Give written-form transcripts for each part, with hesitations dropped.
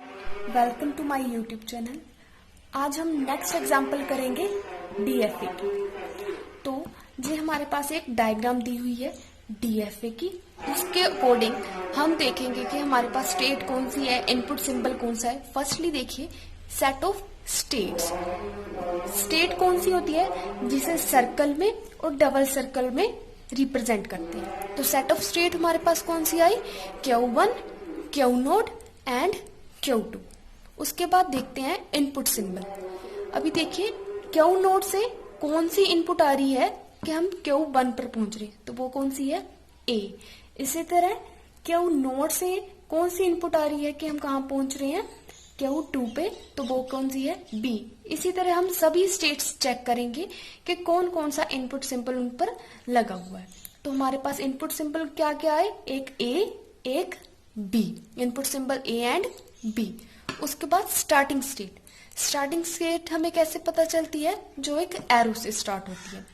Welcome to my YouTube channel. आज हम next example करेंगे डीएफए की। तो ये हमारे पास एक डायग्राम दी हुई है डीएफए की। उसके अकॉर्डिंग हम देखेंगे कि हमारे पास स्टेट कौन सी है, इनपुट सिंबल कौन सा है। फर्स्टली देखिए सेट ऑफ स्टेट्स। स्टेट कौन सी होती है जिसे सर्कल में और डबल सर्कल में रिप्रेजेंट करते हैं। तो सेट ऑफ स्टेट हमारे पास कौन सी आई, Q1, Q0 एंड Q2। उसके बाद देखते हैं इनपुट सिंबल। अभी देखिए Q0 से कौन सी इनपुट आ रही है कि हम Q1 पर पहुंच रहे हैं, तो वो कौन सी है, A। इसी तरह Q0 से कौन सी इनपुट आ रही है कि हम कहाँ पहुंच रहे हैं, Q2 पे, तो वो कौन सी है, B। इसी तरह हम सभी स्टेट्स चेक करेंगे कि कौन कौन सा इनपुट सिंबल उन पर लगा हुआ है। तो हमारे पास इनपुट सिंबल क्या क्या है, एक A एक B, input symbol A and B। उसके बाद स्टार्टिंग स्टेट। स्टार्टिंग स्टेट हमें कैसे पता चलती है, जो एक एरो से स्टार्ट होती है।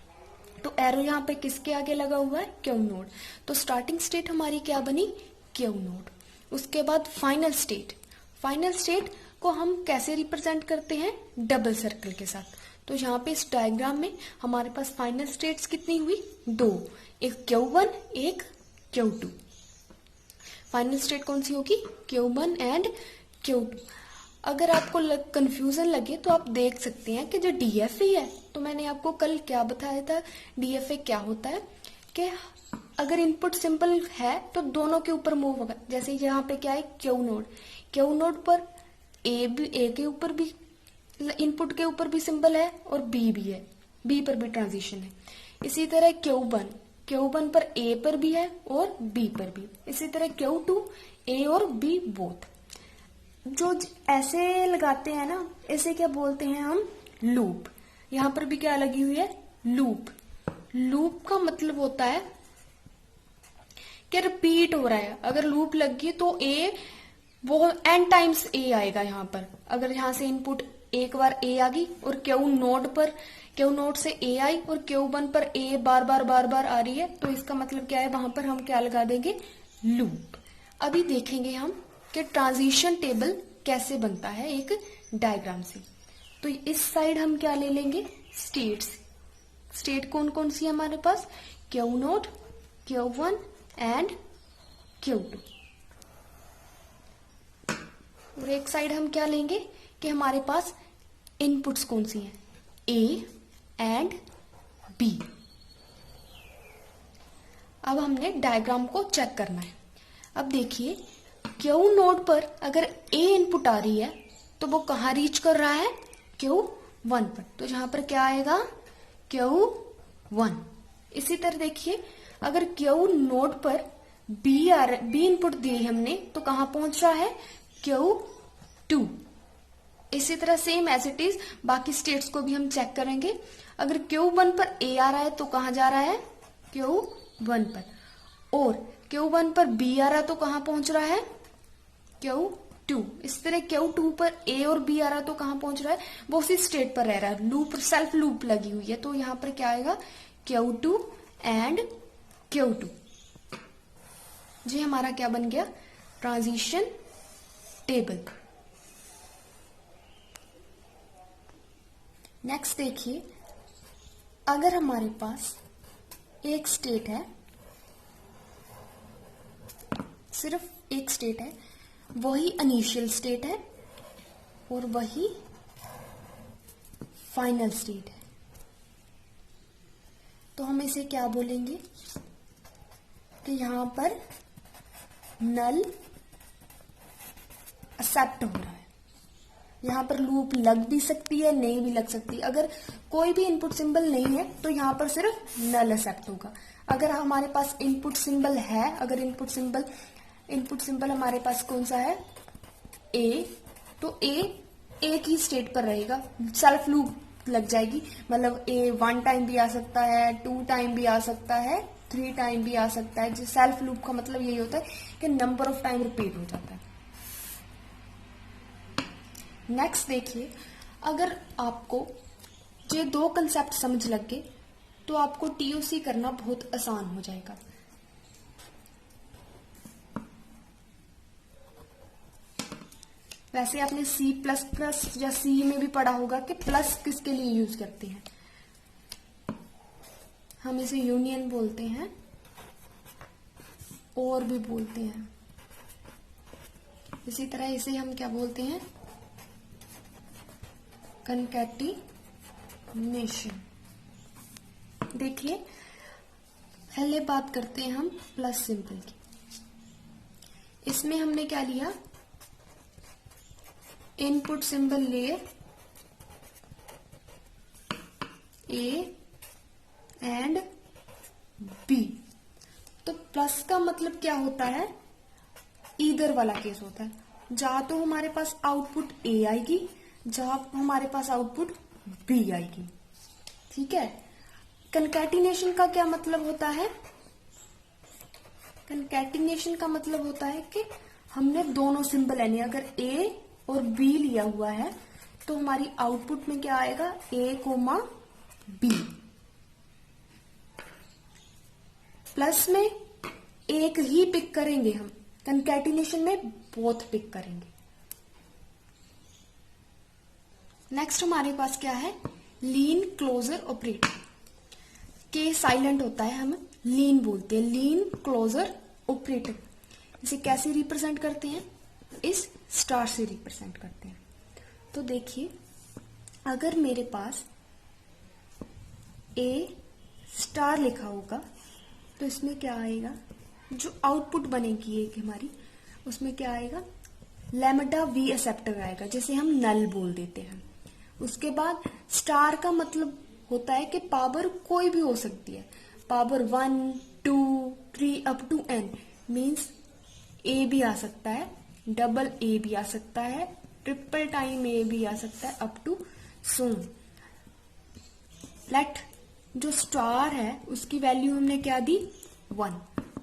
तो एरो यहाँ पे किसके आगे लगा हुआ है, Q0। तो स्टार्टिंग स्टेट हमारी क्या बनी, Q0। उसके बाद फाइनल स्टेट। फाइनल स्टेट को हम कैसे रिप्रेजेंट करते हैं, डबल सर्कल के साथ। तो यहाँ पे इस डायग्राम में हमारे पास फाइनल स्टेट्स कितनी हुई, दो, एक Q1 एक Q2। फाइनल स्टेट कौन सी होगी, Q1 एंड Q2। अगर आपको कंफ्यूजन लगे तो आप देख सकते हैं कि जो डीएफए है, तो मैंने आपको कल क्या बताया था, डीएफए क्या होता है कि अगर इनपुट सिंबल है तो दोनों के ऊपर मूव होगा। जैसे यहाँ पे क्या है, Q0 पर ए के ऊपर भी, इनपुट के ऊपर भी सिंबल है और बी भी है, बी पर भी ट्रांजिशन है। इसी तरह Q1 पर ए पर भी है और बी पर भी। इसी तरह Q2 ए और बी बोथ। जो ऐसे लगाते हैं ना, इसे क्या बोलते हैं हम, लूप। यहां पर भी क्या लगी हुई है, लूप। लूप का मतलब होता है कि रिपीट हो रहा है। अगर लूप लग गई तो ए वो एन टाइम्स ए आएगा यहाँ पर। अगर यहाँ से इनपुट एक बार ए आ गई और Q0 से ए आई और Q1 पर ए बार बार आ रही है, तो इसका मतलब क्या है, वहां पर हम क्या लगा देंगे, लूप। अभी देखेंगे हम कि ट्रांजिशन टेबल कैसे बनता है एक डायग्राम से। तो इस साइड हम क्या ले लेंगे, स्टेट्स। स्टेट कौन कौन सी है हमारे पास, Q0, Q1 एंड Q2। और एक साइड हम क्या लेंगे कि हमारे पास इनपुट्स कौन सी हैं, A एंड B। अब हमने डायग्राम को चेक करना है। अब देखिए Q0 पर अगर A इनपुट आ रही है तो वो कहाँ रीच कर रहा है, Q1 पर। तो यहां पर क्या आएगा, Q1। इसी तरह देखिए अगर Q0 पर B इनपुट दी हमने तो कहाँ पहुंच रहा है, Q2। इसी तरह सेम एज इट इज बाकी स्टेट्स को भी हम चेक करेंगे। अगर Q1 पर A आ रहा है तो कहाँ जा रहा है, Q1 पर। और Q1 पर B आ रहा तो कहाँ पहुंच रहा है, Q2। इस तरह Q2 पर A और B आ रहा तो कहाँ पहुंच रहा है, वो उसी स्टेट पर रह रहा है। लूप, सेल्फ लूप लगी हुई है। तो यहां पर क्या आएगा, Q2 एंड Q2। जी हमारा क्या बन गया, ट्रांजिशन टेबल। नेक्स्ट देखिए, अगर हमारे पास एक स्टेट है, सिर्फ एक स्टेट है, वही इनिशियल स्टेट है और वही फाइनल स्टेट है, तो हम इसे क्या बोलेंगे कि यहां पर नल एक्सेप्ट हो रहा है। यहां पर लूप लग भी सकती है, नहीं भी लग सकती। अगर कोई भी इनपुट सिंबल नहीं है तो यहां पर सिर्फ नल एक्सेप्ट होगा। अगर हमारे पास इनपुट सिंबल है, अगर इनपुट सिंबल हमारे पास कौन सा है, A, तो A एक ही स्टेट पर रहेगा, सेल्फ लूप लग जाएगी। मतलब A 1 टाइम भी आ सकता है, 2 टाइम भी आ सकता है, 3 टाइम भी आ सकता है। सेल्फ लूप का मतलब यही होता है कि नंबर ऑफ टाइम रिपीट हो जाता है। नेक्स्ट देखिए, अगर आपको ये दो कंसेप्ट समझ लग गए तो आपको TOC करना बहुत आसान हो जाएगा। वैसे आपने C प्लस प्लस या C में भी पढ़ा होगा कि प्लस किसके लिए यूज करते हैं, हम इसे यूनियन बोलते हैं और भी बोलते हैं। इसी तरह इसे हम क्या बोलते हैं, कंकैटिनेशन। देखिए पहले बात करते हैं हम प्लस सिंबल की। इसमें हमने क्या लिया, इनपुट सिंबल लिए ए एंड बी। तो प्लस का मतलब क्या होता है, ईदर वाला केस होता है, जहां तो हमारे पास आउटपुट ए आएगी, जहां हमारे पास आउटपुट बी आएगी। ठीक है। कंकैटिनेशन का क्या मतलब होता है, कंकैटिनेशन का मतलब होता है कि हमने दोनों सिंबल यानी अगर ए और बी लिया हुआ है तो हमारी आउटपुट में क्या आएगा, ए कोमा बी। प्लस में एक ही पिक करेंगे हम, कंकैटिनेशन में बोथ पिक करेंगे। नेक्स्ट हमारे पास क्या है, लीन क्लोजर ऑपरेटर। के साइलेंट होता है, हम लीन बोलते हैं, लीन क्लोजर ऑपरेटर। इसे कैसे रिप्रेजेंट करते हैं, इस स्टार से रिप्रेजेंट करते हैं। तो देखिए अगर मेरे पास ए स्टार लिखा होगा तो इसमें क्या आएगा, जो आउटपुट बनेगी एक हमारी, उसमें क्या आएगा, लैम्डा वी एक्सेप्टर आएगा, जिसे हम नल बोल देते हैं। उसके बाद स्टार का मतलब होता है कि पावर कोई भी हो सकती है, power 1 2 3 up to n, means a भी आ सकता है, डबल ए भी आ सकता है, ट्रिपल टाइम ए भी आ सकता है, अप टू सोन। लेट जो स्टार है उसकी वैल्यू हमने क्या दी, 1,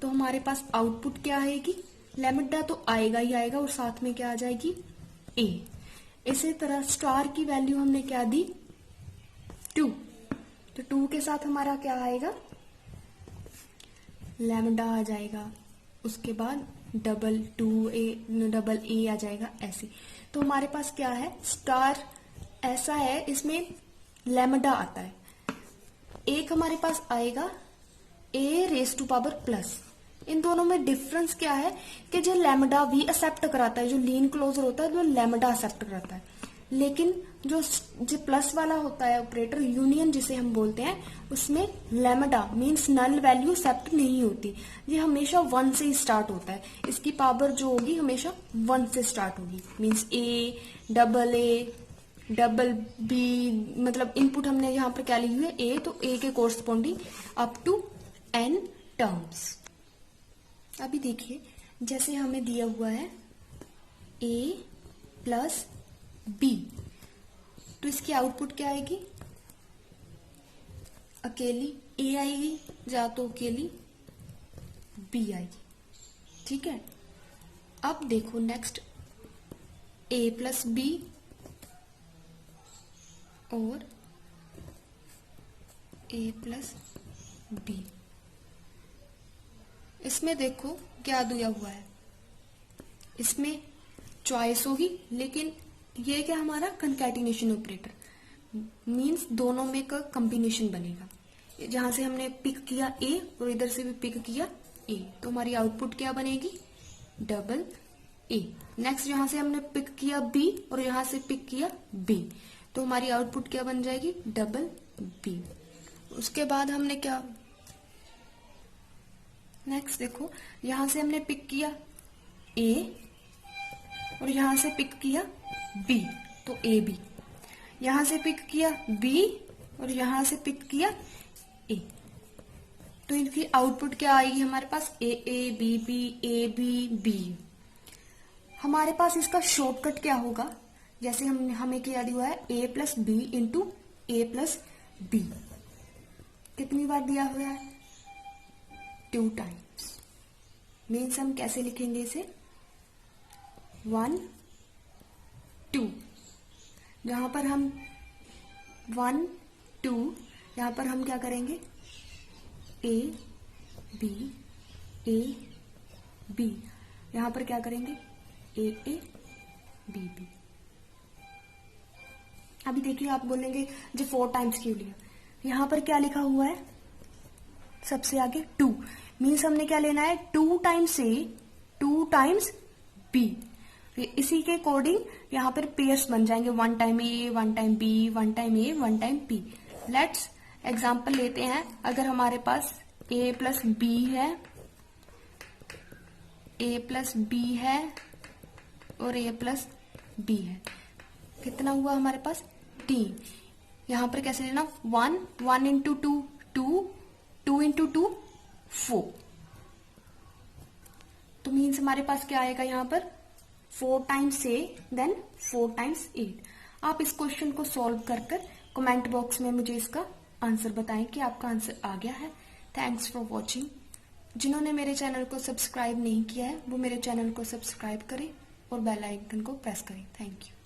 तो हमारे पास आउटपुट क्या आएगी, लैम्डा तो आएगा ही आएगा और साथ में क्या आ जाएगी, ए। इसी तरह स्टार की वैल्यू हमने क्या दी, 2, तो 2 के साथ हमारा क्या आएगा, लैम्डा आ जाएगा, उसके बाद डबल ए आ जाएगा, ऐसे। तो हमारे पास क्या है, स्टार ऐसा है, इसमें लैम्डा आता है, एक हमारे पास आएगा ए रेस टू पावर प्लस। इन दोनों में डिफरेंस क्या है कि जो लैम्डा वी एक्सेप्ट कराता है, जो लीन क्लोजर होता है वो लैम्डा एक्सेप्ट कराता है, लेकिन जो प्लस वाला होता है ऑपरेटर यूनियन जिसे हम बोलते हैं, उसमें lambda means null value accept नहीं होती, ये हमेशा 1 से ही स्टार्ट होता है, इसकी पावर जो होगी हमेशा 1 से स्टार्ट होगी, मींस ए डबल बी, मतलब इनपुट हमने यहाँ पर क्या ली हुई है, ए, तो ए के corresponding up to n terms. अभी देखिए जैसे हमें दिया हुआ है a प्लस बी, तो इसकी आउटपुट क्या आएगी, अकेली a आएगी या तो अकेली b आएगी। ठीक है। अब देखो नेक्स्ट a प्लस बी और a प्लस बी, इसमें देखो क्या दिया हुआ है, इसमें चॉइस होगी, लेकिन ये क्या हमारा कंकैटिनेशन ऑपरेटर, मींस दोनों में का कॉम्बिनेशन बनेगा, जहां से हमने पिक किया ए और इधर से भी पिक किया ए, तो हमारी आउटपुट क्या बनेगी, डबल ए। नेक्स्ट यहां से हमने पिक किया बी और यहां से पिक किया बी, तो हमारी आउटपुट क्या बन जाएगी, डबल बी। उसके बाद हमने क्या, नेक्स्ट देखो यहां से हमने पिक किया ए और यहां से पिक किया बी, तो ए बी, यहां से पिक किया बी और यहां से पिक किया ए, तो इनकी आउटपुट क्या आएगी हमारे पास, ए बी बी। हमारे पास इसका शॉर्टकट क्या होगा, जैसे हमें क्या दिया हुआ है, ए प्लस बी इंटू ए प्लस बी, कितनी बार दिया हुआ है, 2 टाइम्स, मीन्स हम कैसे लिखेंगे इसे, 1 2, जहां पर हम 1 2, यहां पर हम क्या करेंगे, ए बी, यहां पर क्या करेंगे, ए बी। अभी देखिए आप बोलेंगे जो 4 टाइम्स क्यों लिया, यहां पर क्या लिखा हुआ है सबसे आगे 2, मीन्स हमने क्या लेना है 2 टाइम्स ए 2 टाइम्स बी। इसी के अकॉर्डिंग यहाँ पर पेयर्स बन जाएंगे 1 time A 1 time B 1 time A 1 time B. Let's example लेते हैं, अगर हमारे पास ए प्लस बी है, ए प्लस बी है और ए प्लस बी है, कितना हुआ हमारे पास 3। यहां पर कैसे लेना 1 1 इंटू 2 2 2 इंटू 2 4, तो मीन्स हमारे पास क्या आएगा यहाँ पर 4 टाइम्स ए देन 4 टाइम्स 8। आप इस क्वेश्चन को सॉल्व कर कमेंट बॉक्स में मुझे इसका आंसर बताएं कि आपका आंसर आ गया है। Thanks for watching. जिन्होंने मेरे चैनल को सब्सक्राइब नहीं किया है वो मेरे चैनल को सब्सक्राइब करें और बेल आइकन को प्रेस करें। Thank you.